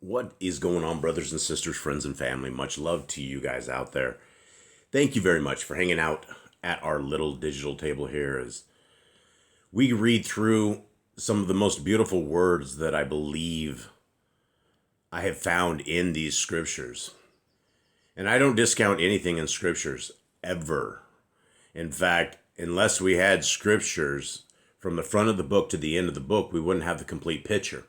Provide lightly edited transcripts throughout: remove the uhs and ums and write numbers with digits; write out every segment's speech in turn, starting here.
What is going on, brothers and sisters, friends and family? Much love to you guys out there. Thank you very much for hanging out at our little digital table here as we read through some of the most beautiful words that I believe I have found in these scriptures. And I don't discount anything in scriptures, ever. In fact, unless we had scriptures from the front of the book to the end of the book, we wouldn't have the complete picture.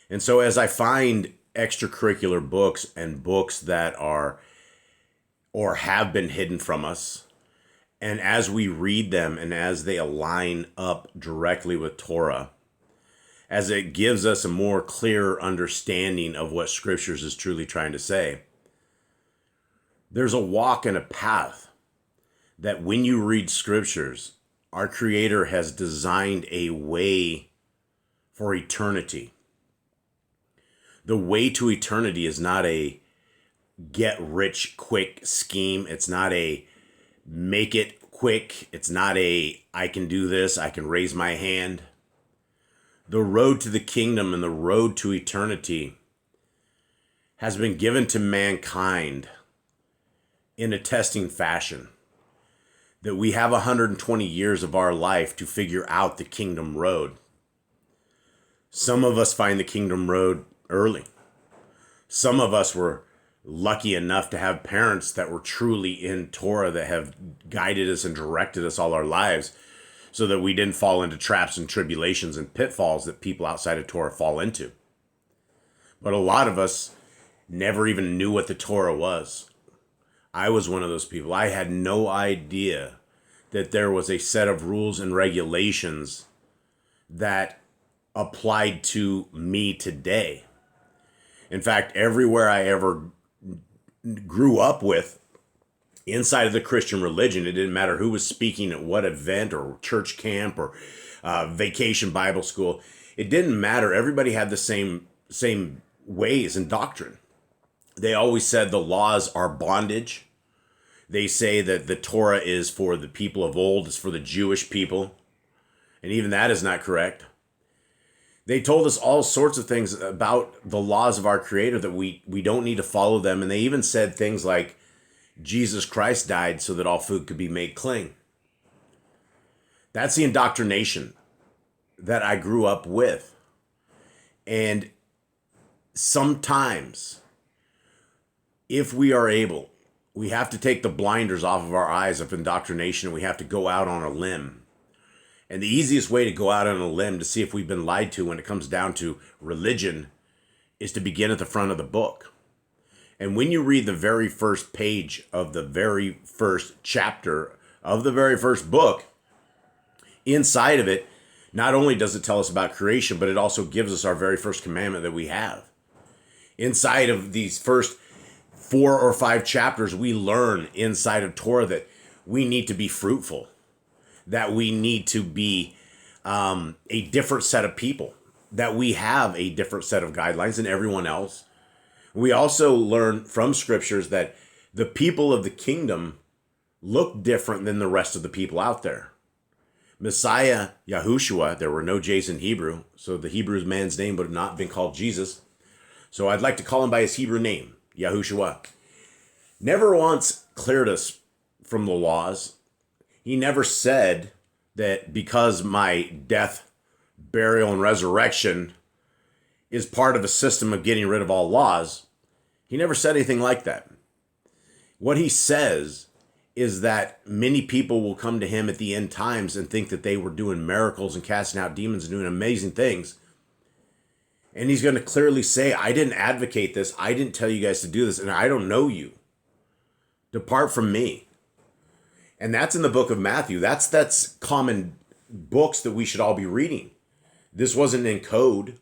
And so as I find extracurricular books and books that are or have been hidden from us, and as we read them and as they align up directly with Torah, as it gives us a more clear understanding of what Scriptures is truly trying to say, there's a walk and a path that when you read Scriptures, our Creator has designed a way for eternity. The way to eternity is not a get-rich-quick scheme. It's not a make it quick. It's not a I can do this, I can raise my hand. The road to the kingdom and the road to eternity has been given to mankind in a testing fashion. That we have 120 years of our life to figure out the kingdom road. Some of us find the kingdom road early. Some of us were lucky enough to have parents that were truly in Torah that have guided us and directed us all our lives so that we didn't fall into traps and tribulations and pitfalls that people outside of Torah fall into. But a lot of us never even knew what the Torah was. I was one of those people. I had no idea that there was a set of rules and regulations that applied to me today. In fact, everywhere I ever grew up with, inside of the Christian religion, it didn't matter who was speaking at what event or church camp or vacation Bible school. It didn't matter. Everybody had the same ways and doctrine. They always said the laws are bondage. They say that the Torah is for the people of old, it's for the Jewish people. And even that is not correct. They told us all sorts of things about the laws of our Creator that we don't need to follow them. And they even said things like, Jesus Christ died so that all food could be made clean. That's the indoctrination that I grew up with. And sometimes, if we are able, we have to take the blinders off of our eyes of indoctrination. We have to go out on a limb. And the easiest way to go out on a limb to see if we've been lied to when it comes down to religion is to begin at the front of the book. And when you read the very first page of the very first chapter of the very first book, inside of it, not only does it tell us about creation, but it also gives us our very first commandment that we have. Inside of these first 4 or 5 chapters, we learn inside of Torah that we need to be fruitful, that we need to be a different set of people, that we have a different set of guidelines than everyone else. We also learn from scriptures that the people of the kingdom look different than the rest of the people out there. Messiah, Yahushua, there were no J's in Hebrew, so the Hebrew man's name would have not been called Jesus. So I'd like to call him by his Hebrew name, Yahushua. Never once cleared us from the laws. He never said that because my death, burial, and resurrection is part of a system of getting rid of all laws. He never said anything like that. What he says is that many people will come to him at the end times and think that they were doing miracles and casting out demons and doing amazing things. And he's going to clearly say, I didn't advocate this. I didn't tell you guys to do this. And I don't know you. Depart from me. And that's in the book of Matthew. That's common books that we should all be reading. This wasn't in code.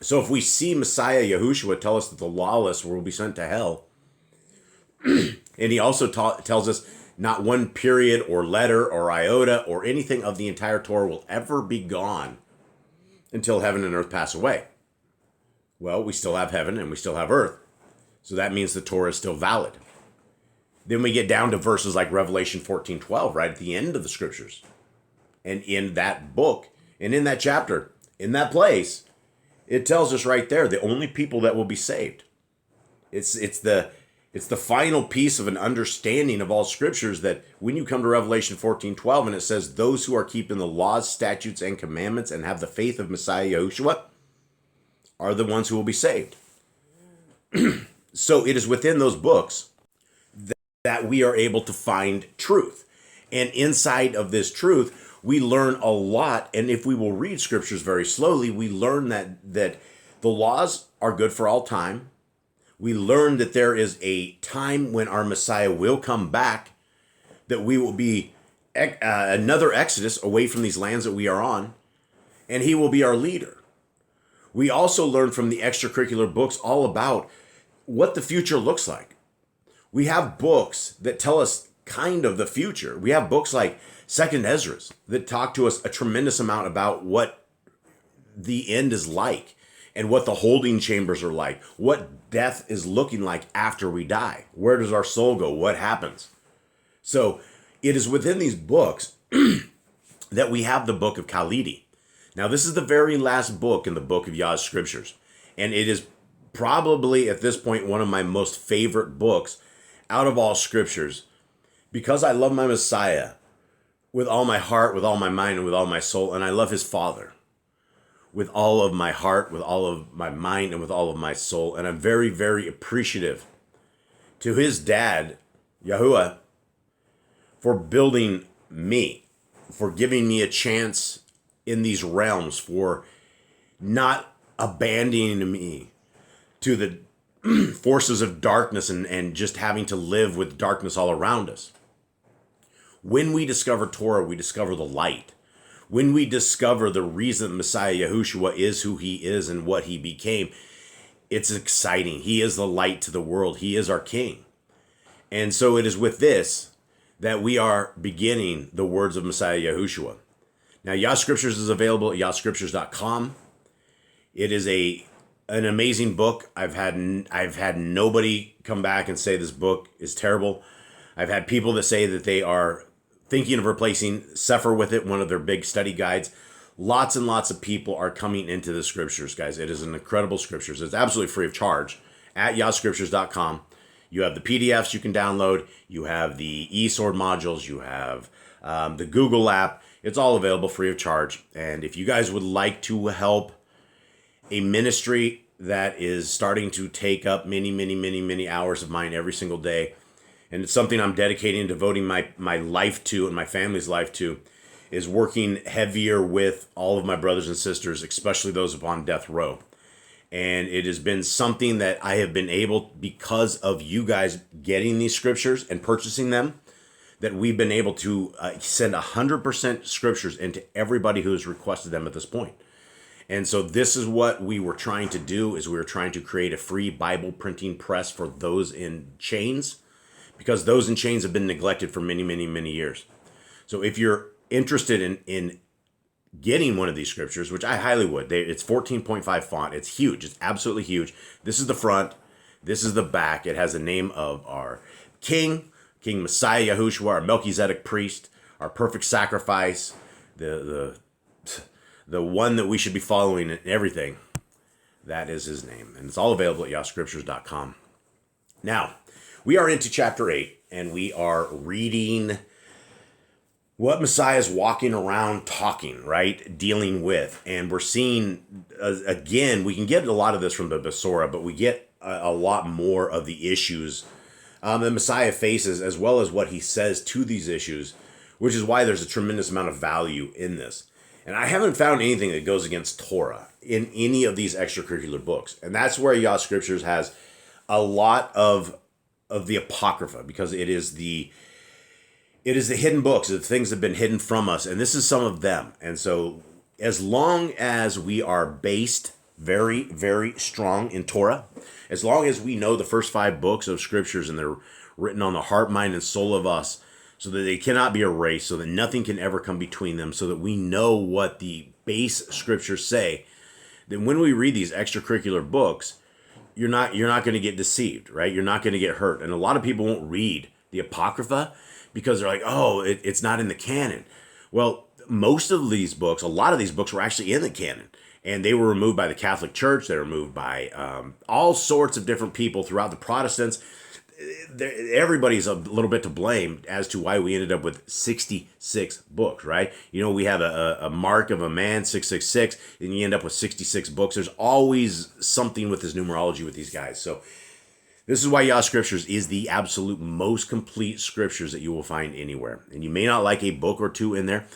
So if we see Messiah Yahushua tell us that the lawless will be sent to hell, and he also tells us not one period or letter or iota or anything of the entire Torah will ever be gone until heaven and earth pass away. Well, we still have heaven and we still have earth. So that means the Torah is still valid. Then we get down to verses like Revelation 14:12, right at the end of the scriptures. And in that book, and in that chapter, in that place, It tells us right there the only people that will be saved. It's the final piece of an understanding of all scriptures, that when you come to Revelation 14:12 and it says those who are keeping the laws, statutes, and commandments and have the faith of Messiah Yahushua are the ones who will be saved. So it is within those books that we are able to find truth. And inside of this truth, we learn a lot. And if we will read scriptures very slowly, we learn that the laws are good for all time. We learn that there is a time when our Messiah will come back, that we will be another Exodus away from these lands that we are on, and he will be our leader. We also learn from the extracurricular books all about what the future looks like. We have books that tell us kind of the future. We have books like Second Ezra's that talk to us a tremendous amount about what the end is like and what the holding chambers are like, what death is looking like after we die. Where does our soul go? What happens? So it is within these books that we have the book of Khalidi. Now, this is the very last book in the book of Yah Scriptures, and it is probably at this point one of my most favorite books out of all scriptures, because I love my Messiah with all my heart, with all my mind, and with all my soul, and I love his Father with all of my heart, with all of my mind, and with all of my soul. And I'm very, very appreciative to his dad, Yahuwah, for building me, for giving me a chance in these realms, for not abandoning me to the forces of darkness and just having to live with darkness all around us. When we discover Torah, we discover the light. When we discover the reason Messiah Yahushua is who he is and what he became, it's exciting. He is the light to the world. He is our king. And so it is with this that we are beginning the words of Messiah Yahushua. Now, Yah Scriptures is available at yahscriptures.com. It is an amazing book. I've had nobody come back and say this book is terrible. I've had people that say that they are thinking of replacing Sefer with it, one of their big study guides. Lots and lots of people are coming into the scriptures, guys. It is an incredible scriptures. It's absolutely free of charge at yahscriptures.com. You have the PDFs you can download. You have the eSword modules. You have the Google app. It's all available free of charge. And if you guys would like to help a ministry that is starting to take up many hours of mine every single day, and it's something I'm dedicating and devoting my life to and my family's life to, is working heavier with all of my brothers and sisters, especially those upon death row. And it has been something that I have been able, because of you guys getting these scriptures and purchasing them, that we've been able to send 100% scriptures into everybody who has requested them at this point. And so this is what we were trying to do, is we were trying to create a free Bible printing press for those in chains, because those in chains have been neglected for many years. So if you're interested in getting one of these scriptures, which I highly would, it's 14.5 font. It's huge. It's absolutely huge. This is the front. This is the back. It has the name of our King Messiah Yahushua, our Melchizedek priest, our perfect sacrifice, the one that we should be following in everything. That is his name. And it's all available at yahscriptures.com. Now, we are into chapter 8, and we are reading what Messiah is walking around talking, right? Dealing with. And we're seeing, again, we can get a lot of this from the Besorah, but we get a lot more of the issues that Messiah faces, as well as what he says to these issues, which is why there's a tremendous amount of value in this. And I haven't found anything that goes against Torah in any of these extracurricular books. And that's where Yah Scriptures has a lot of the Apocrypha, because it is the hidden books, the things that have been hidden from us, and this is some of them. And so as long as we are based very strong in Torah, as long as we know the first 5 books of scriptures and they're written on the heart, mind, and soul of us, so that they cannot be erased, so that nothing can ever come between them, so that we know what the base scriptures say, then when we read these extracurricular books, you're not going to get deceived, right? You're not going to get hurt. And a lot of people won't read the Apocrypha because they're like, oh, it's not in the canon. Well, most of these books, a lot of these books were actually in the canon. And they were removed by the Catholic Church. They were removed by all sorts of different people throughout the Protestants. Everybody's a little bit to blame as to why we ended up with 66 books, right? You know, we have a mark of a man, 666, and you end up with 66 books. There's always something with this numerology with these guys. So this is why Yah Scriptures is the absolute most complete scriptures that you will find anywhere. And you may not like a book or two in there.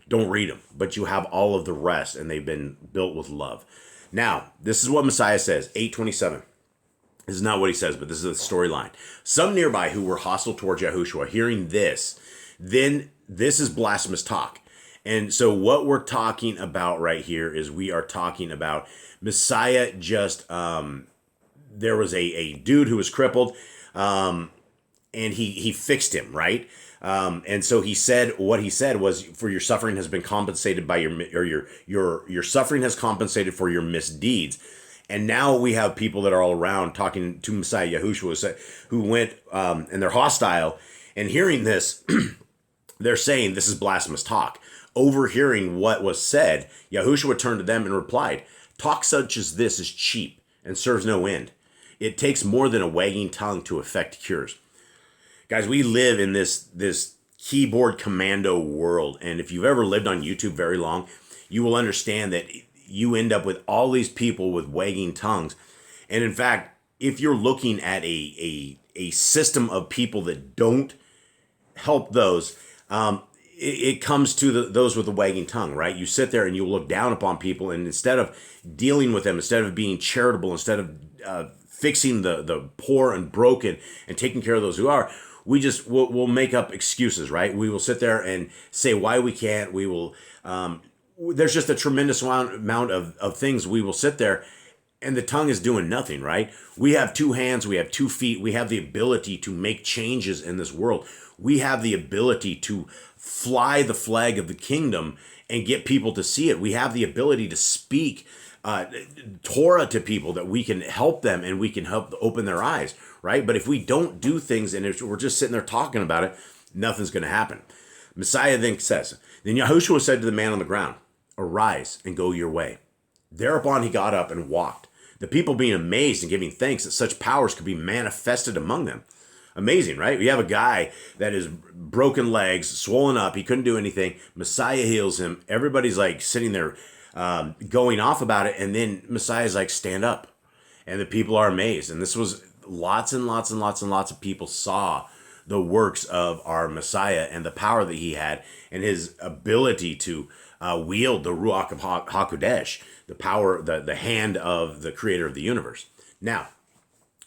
Don't read them, but you have all of the rest, and they've been built with love. Now, this is what Messiah says, 8:27. This is not what he says, but this is the storyline. Some nearby who were hostile towards Yahushua, hearing this, then this is blasphemous talk. And so what we're talking about right here is we are talking about Messiah just, there was a dude who was crippled, and he fixed him, right? And so he said, what he said was, for your suffering has been compensated by your suffering has compensated for your misdeeds. And now we have people that are all around talking to Messiah Yahushua who went, and they're hostile, and hearing this, they're saying this is blasphemous talk. Overhearing what was said, Yahushua turned to them and replied, talk such as this is cheap and serves no end. It takes more than a wagging tongue to effect cures. Guys, we live in this keyboard commando world. And if you've ever lived on YouTube very long, you will understand that you end up with all these people with wagging tongues. And in fact, if you're looking at a system of people that don't help those, it comes to those with the wagging tongue, right? You sit there and you look down upon people, and instead of dealing with them, instead of being charitable, instead of fixing the poor and broken and taking care of those who are, we'll make up excuses, right? We will sit there and say why we can't. We will, there's just a tremendous amount of things we will sit there, and the tongue is doing nothing, right? We have 2 hands, we have 2 feet, we have the ability to make changes in this world. We have the ability to fly the flag of the kingdom and get people to see it. We have the ability to speak Torah to people, that we can help them and we can help open their eyes, right? But if we don't do things and if we're just sitting there talking about it, nothing's going to happen. Messiah then says, then Yahushua said to the man on the ground, arise and go your way. Thereupon he got up and walked, the people being amazed and giving thanks that such powers could be manifested among them. Amazing, right? We have a guy that is broken legs, swollen up. He couldn't do anything. Messiah heals him. Everybody's like sitting there going off about it. And then Messiah's like, stand up. And the people are amazed. And this was lots and lots and lots and lots of people saw the works of our Messiah and the power that he had and his ability to wield the Ruach of HaKodesh, the power, the hand of the creator of the universe. Now,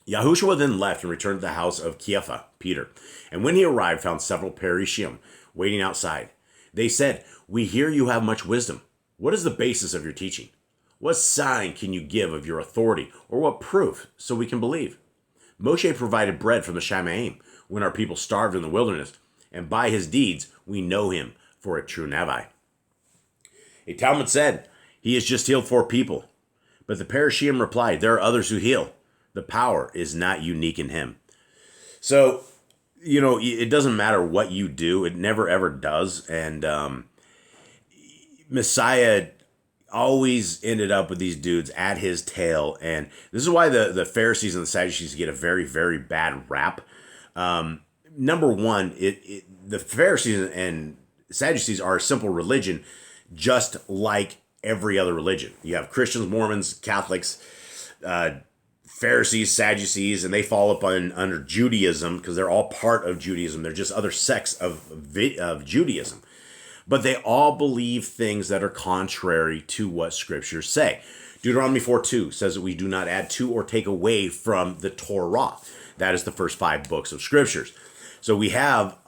Yahushua then left and returned to the house of Kepha, Peter. And when he arrived, found several Perishim waiting outside. They said, we hear you have much wisdom. What is the basis of your teaching? What sign can you give of your authority, or what proof, so we can believe? Moshe provided bread from the Shamaim when our people starved in the wilderness, and by his deeds we know him for a true Navi. A Talmud said, he has just healed 4 people. But the Perishim replied, there are others who heal. The power is not unique in him. So, you know, it doesn't matter what you do. It never, ever does. And Messiah always ended up with these dudes at his tail. And this is why the Pharisees and the Sadducees get a very, very bad rap. Number one, the Pharisees and Sadducees are a simple religion, just like every other religion. You have Christians, Mormons, Catholics, Pharisees, Sadducees, and they fall up under Judaism because they're all part of Judaism. They're just other sects of Judaism. But they all believe things that are contrary to what scriptures say. Deuteronomy 4:2 says that we do not add to or take away from the Torah. That is the first 5 books of scriptures. So we have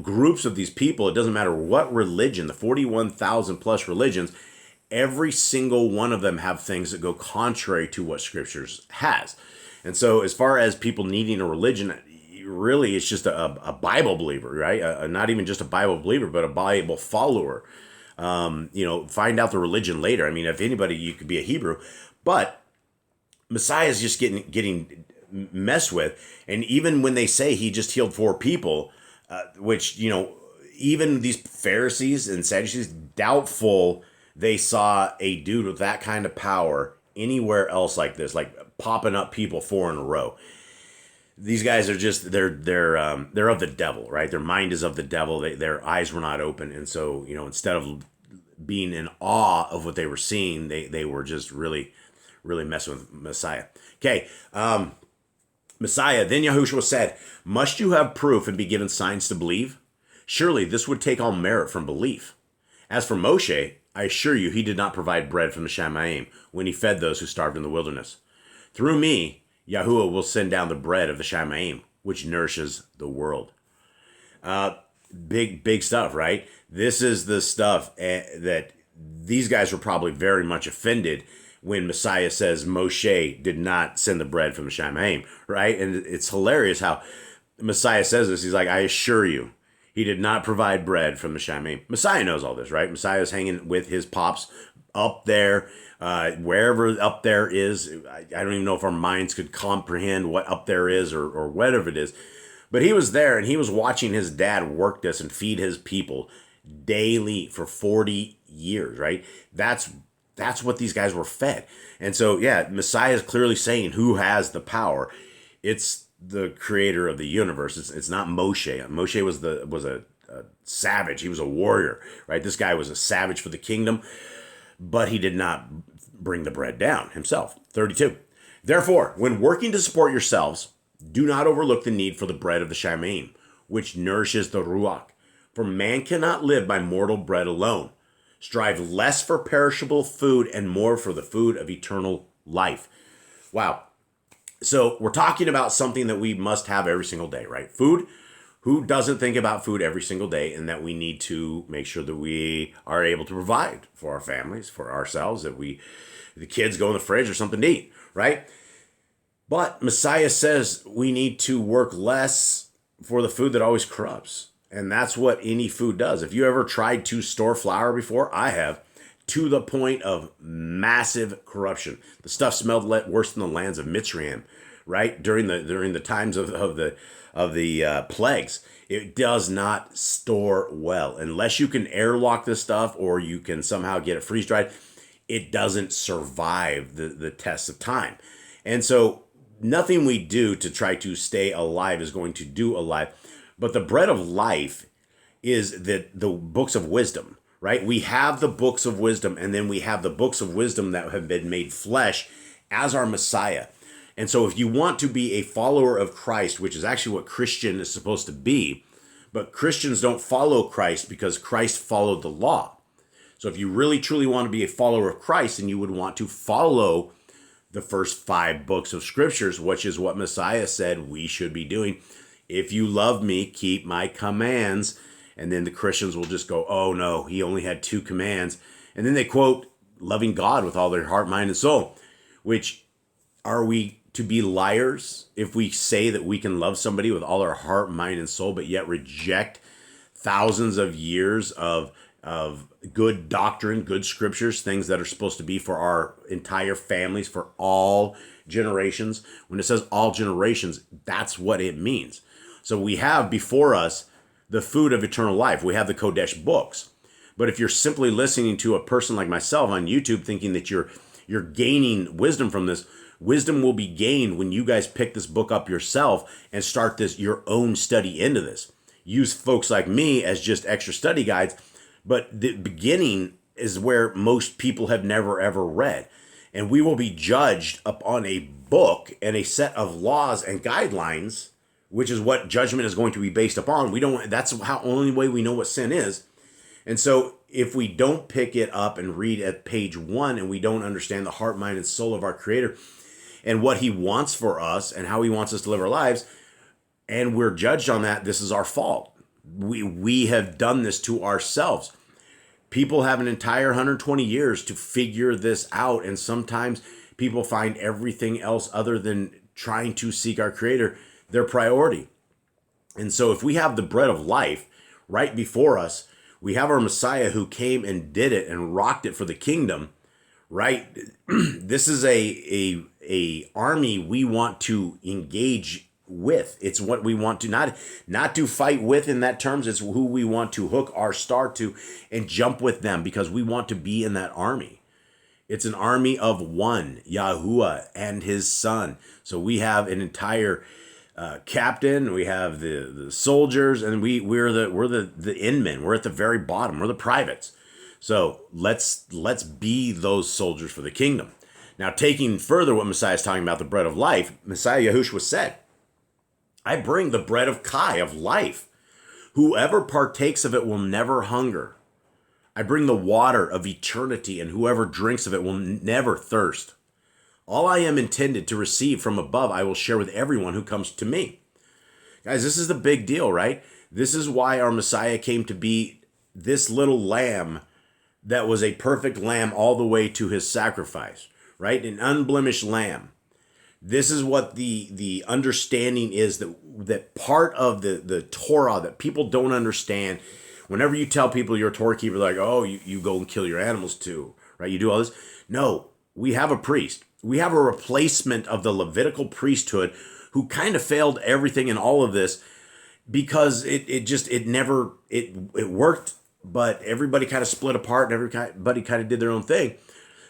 groups of these people. It doesn't matter what religion, the 41,000 plus religions, every single one of them have things that go contrary to what scriptures has. And so as far as people needing a religion, really it's just a Bible believer, right? Not even just a Bible believer, but a Bible follower. Find out the religion later. I mean, if anybody, you could be a Hebrew, but Messiah is just getting messed with. And even when they say he just healed 4 people, which, even these Pharisees and Sadducees, doubtful they saw a dude with that kind of power anywhere else like this, like popping up people 4 in a row. These guys are just they're of the devil, right? Their mind is of the devil. Their eyes were not open, and so instead of being in awe of what they were seeing, they were just really messing with Messiah. Okay, Messiah. Then Yahushua said, "Must you have proof and be given signs to believe? Surely this would take all merit from belief. As for Moshe, I assure you, he did not provide bread from the Shamayim when he fed those who starved in the wilderness. Through me, Yahuwah will send down the bread of the Shamayim, which nourishes the world." Big stuff, right? This is the stuff that these guys were probably very much offended when Messiah says Moshe did not send the bread from the Shamayim, right? And it's hilarious how Messiah says this. He's like, "I assure you, he did not provide bread from the Shamayim." Messiah knows all this, right? Messiah is hanging with his pops up there, wherever up there is. I don't even know if our minds could comprehend what up there is or whatever it is. But he was there, and he was watching his dad work this and feed his people daily for 40 years, right? That's what these guys were fed. And so, yeah, Messiah is clearly saying who has the power. It's the creator of the universe. It's not Moshe. Moshe was a savage. He was a warrior, right? This guy was a savage for the kingdom, but he did not bring the bread down himself. 32. Therefore, when working to support yourselves, do not overlook the need for the bread of the Shamayim, which nourishes the Ruach. For man cannot live by mortal bread alone. Strive less for perishable food and more for the food of eternal life. Wow. So we're talking about something that we must have every single day, right? Food. Who doesn't think about food every single day, and that we need to make sure that we are able to provide for our families, for ourselves, that the kids go in the fridge or something to eat, right? But Messiah says we need to work less for the food that always corrupts. And that's what any food does. If you ever tried to store flour before, I have, to the point of massive corruption. The stuff smelled worse than the lands of Mitzrayim, right? During the times of the plagues. It does not store well. Unless you can airlock this stuff or you can somehow get it freeze-dried, it doesn't survive the test of time. And so nothing we do to try to stay alive is going to do alive. But the bread of life is the books of wisdom, right? We have the books of wisdom, and then we have the books of wisdom that have been made flesh as our Messiah. And so if you want to be a follower of Christ, which is actually what Christian is supposed to be, but Christians don't follow Christ because Christ followed the law. So if you really truly want to be a follower of Christ, then you would want to follow the first 5 books of scriptures, which is what Messiah said we should be doing. If you love me, keep my commands. And then the Christians will just go, oh no, he only had 2 commands. And then they quote loving God with all their heart, mind, and soul. Which, are we to be liars if we say that we can love somebody with all our heart, mind, and soul, but yet reject thousands of years of good doctrine, good scriptures, things that are supposed to be for our entire families, for all generations? When it says all generations, that's what it means. So we have before us the food of eternal life. We have the Kodesh books. But if you're simply listening to a person like myself on YouTube thinking that you're gaining wisdom from this, wisdom will be gained when you guys pick this book up yourself and start your own study into this. Use folks like me as just extra study guides, but the beginning is where most people have never ever read. And we will be judged upon a book and a set of laws and guidelines, which is what judgment is going to be based upon. That's how only way we know what sin is. And so if we don't pick it up and read at page 1 and we don't understand the heart, mind, and soul of our Creator and what he wants for us and how he wants us to live our lives, and we're judged on that, this is our fault. We have done this to ourselves. People have an entire 120 years to figure this out, and sometimes people find everything else other than trying to seek our Creator their priority. And so if we have the bread of life right before us, we have our Messiah who came and did it and rocked it for the kingdom, right? This is a army we want to engage with. It's what we want to not to fight with in that terms. It's who we want to hook our star to and jump with them, because we want to be in that army. It's an army of one, Yahuwah and his son. So we have an entire captain, we have the soldiers, and we're the inmen. We're at the very bottom. We're the privates. So let's be those soldiers for the kingdom. Now, taking further what Messiah is talking about, the bread of life, Messiah Yahushua said, I bring the bread of Kai, of life. Whoever partakes of it will never hunger. I bring the water of eternity, and whoever drinks of it will never thirst. All I am intended to receive from above, I will share with everyone who comes to me. Guys, this is the big deal, right? This is why our Messiah came to be this little lamb that was a perfect lamb all the way to his sacrifice, right? An unblemished lamb. This is what the understanding is, that part of the Torah that people don't understand. Whenever you tell people you're a Torah keeper, they're like, oh, you go and kill your animals too, right? You do all this. No, we have a priest. We have a replacement of the Levitical priesthood who kind of failed everything in all of this, because it worked, but everybody kind of split apart and everybody kind of did their own thing.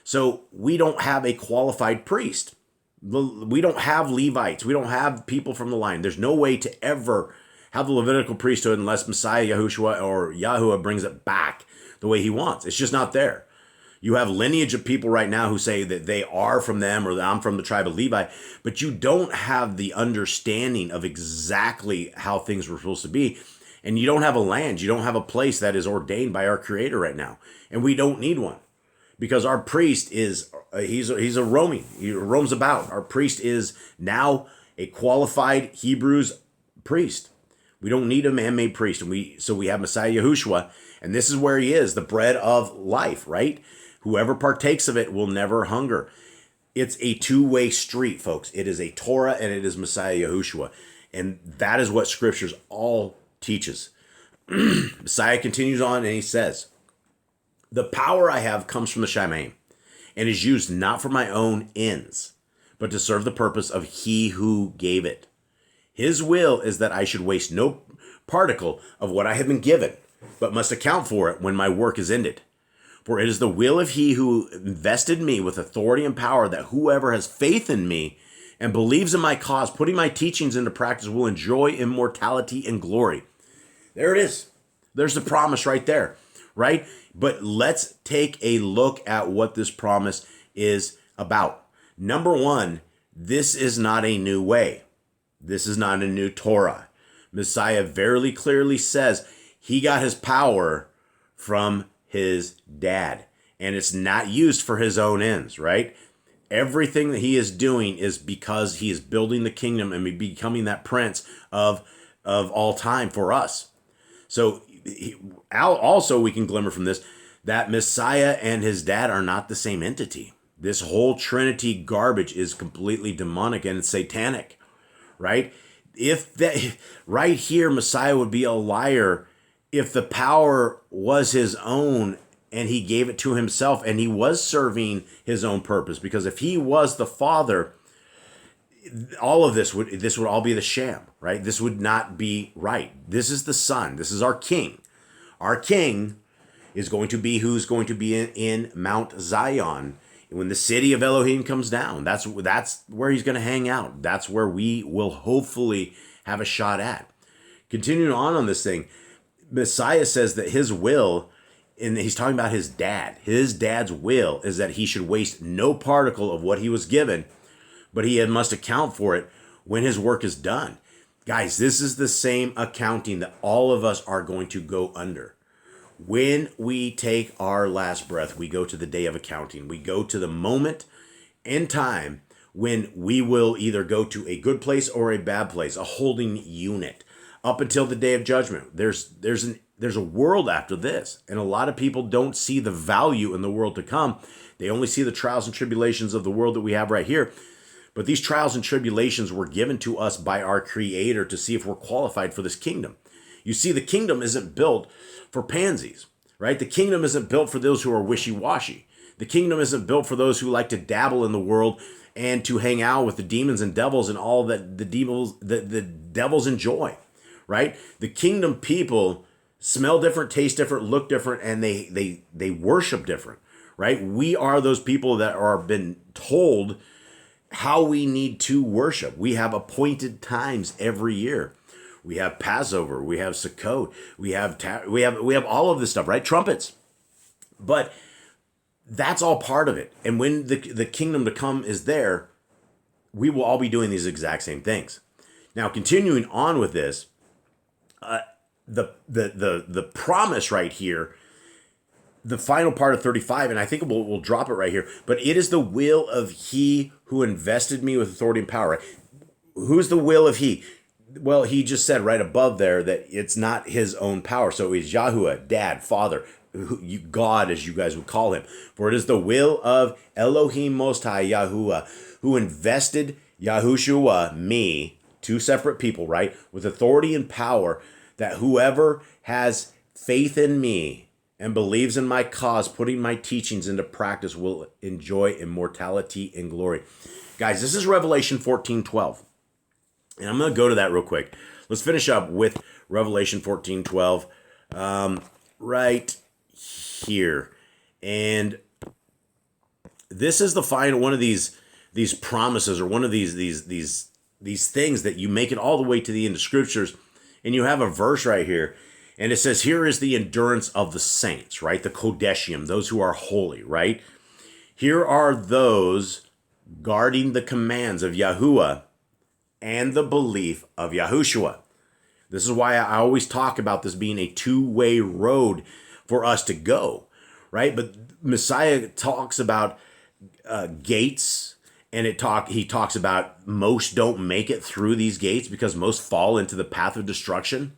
So we don't have a qualified priest. We don't have Levites. We don't have people from the line. There's no way to ever have the Levitical priesthood unless Messiah Yahushua or Yahuwah brings it back the way he wants. It's just not there. You have lineage of people right now who say that they are from them, or that I'm from the tribe of Levi, but you don't have the understanding of exactly how things were supposed to be. And you don't have a land. You don't have a place that is ordained by our Creator right now. And we don't need one, because our priest he's a roaming. He roams about. Our priest is now a qualified Hebrews priest. We don't need a man-made priest. So we have Messiah Yahushua, and this is where he is, the bread of life, right? Whoever partakes of it will never hunger. It's a two-way street, folks. It is a Torah and it is Messiah Yahushua. And that is what Scriptures all teaches. Messiah continues on and he says, the power I have comes from the Shamayim and is used not for my own ends, but to serve the purpose of he who gave it. His will is that I should waste no particle of what I have been given, but must account for it when my work is ended. For it is the will of he who invested me with authority and power, that whoever has faith in me and believes in my cause, putting my teachings into practice, will enjoy immortality and glory. There it is. There's the promise right there, right? But let's take a look at what this promise is about. Number one, this is not a new way. This is not a new Torah. Messiah very clearly says he got his power from his dad, and it's not used for his own ends, right? Everything that he is doing is because he is building the kingdom and becoming that prince of all time for us. So also we can glimmer from this that Messiah and his dad are not the same entity. This whole Trinity garbage is completely demonic and satanic, right? Right here, Messiah would be a liar if the power was his own and he gave it to himself and he was serving his own purpose. Because if he was the Father, all of this would all be the sham, right? This would not be right. This is the Son. This is our King. Our King is going to be who's going to be in Mount Zion when the city of Elohim comes down. That's where he's going to hang out. That's where we will hopefully have a shot at. Continuing on this thing, Messiah says that his will, and he's talking about his dad. His dad's will is that he should waste no particle of what he was given, but he must account for it when his work is done. Guys, this is the same accounting that all of us are going to go under. When we take our last breath, we go to the day of accounting. We go to the moment in time when we will either go to a good place or a bad place, a holding unit, up until the day of judgment. There's a world after this, and a lot of people don't see the value in the world to come. They only see the trials and tribulations of the world that we have right here. But these trials and tribulations were given to us by our Creator to see if we're qualified for this kingdom. You see, the kingdom isn't built for pansies, right? The kingdom isn't built for those who are wishy-washy. The kingdom isn't built for those who like to dabble in the world and to hang out with the demons and devils and all that the devils enjoy, right? The kingdom people smell different, taste different, look different, and they worship different, right? We are those people that are been told how we need to worship. We have appointed times every year. We have Passover, we have Sukkot, we have all of this stuff, right? Trumpets. But that's all part of it. And when the kingdom to come is there, we will all be doing these exact same things. Now, continuing on with this, the promise right here, the final part of 35, and I think we'll drop it right here, but it is the will of he who invested me with authority and power. Right? Who's the will of he? Well, he just said right above there that it's not his own power. So he's Yahuwah, Dad, Father, God, as you guys would call him. For it is the will of Elohim Most High, Yahuwah, who invested Yahushua, me, two separate people, right, with authority and power, that whoever has faith in me and believes in my cause, putting my teachings into practice, will enjoy immortality and glory. Guys, this is Revelation 14:12. And I'm going to go to that real quick. Let's finish up with Revelation 14:12 right here. And this is the final one of these promises, or one of these things that you make it all the way to the end of Scriptures. And you have a verse right here. And it says, here is the endurance of the saints, right? The Kodeshim, those who are holy, right? Here are those guarding the commands of Yahuwah and the belief of Yahushua. This is why I always talk about this being a two-way road for us to go, right? But Messiah talks about gates, and he talks about most don't make it through these gates because most fall into the path of destruction.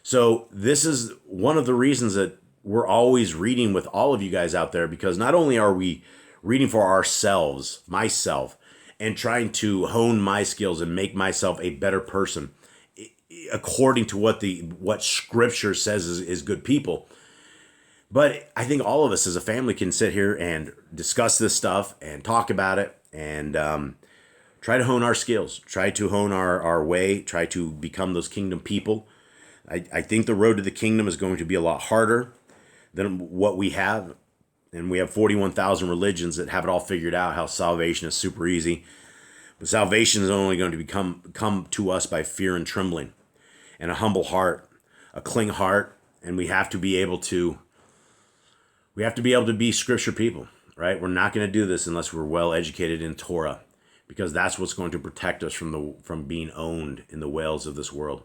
So this is one of the reasons that we're always reading with all of you guys out there, because not only are we reading for ourselves, myself, and trying to hone my skills and make myself a better person according to what Scripture says is good people. But I think all of us as a family can sit here and discuss this stuff and talk about it and try to hone our skills, try to hone our way, try to become those kingdom people. I think the road to the kingdom is going to be a lot harder than what we have. And we have 41,000 religions that have it all figured out, how salvation is super easy. But salvation is only going to come to us by fear and trembling and a humble heart, a clean heart. And we have to be able to be Scripture people, right? We're not going to do this unless we're well educated in Torah, because that's what's going to protect us from being owned in the whales of this world.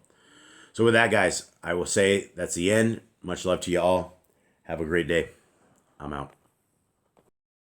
So with that, guys, I will say that's the end. Much love to you all. Have a great day. I'm out.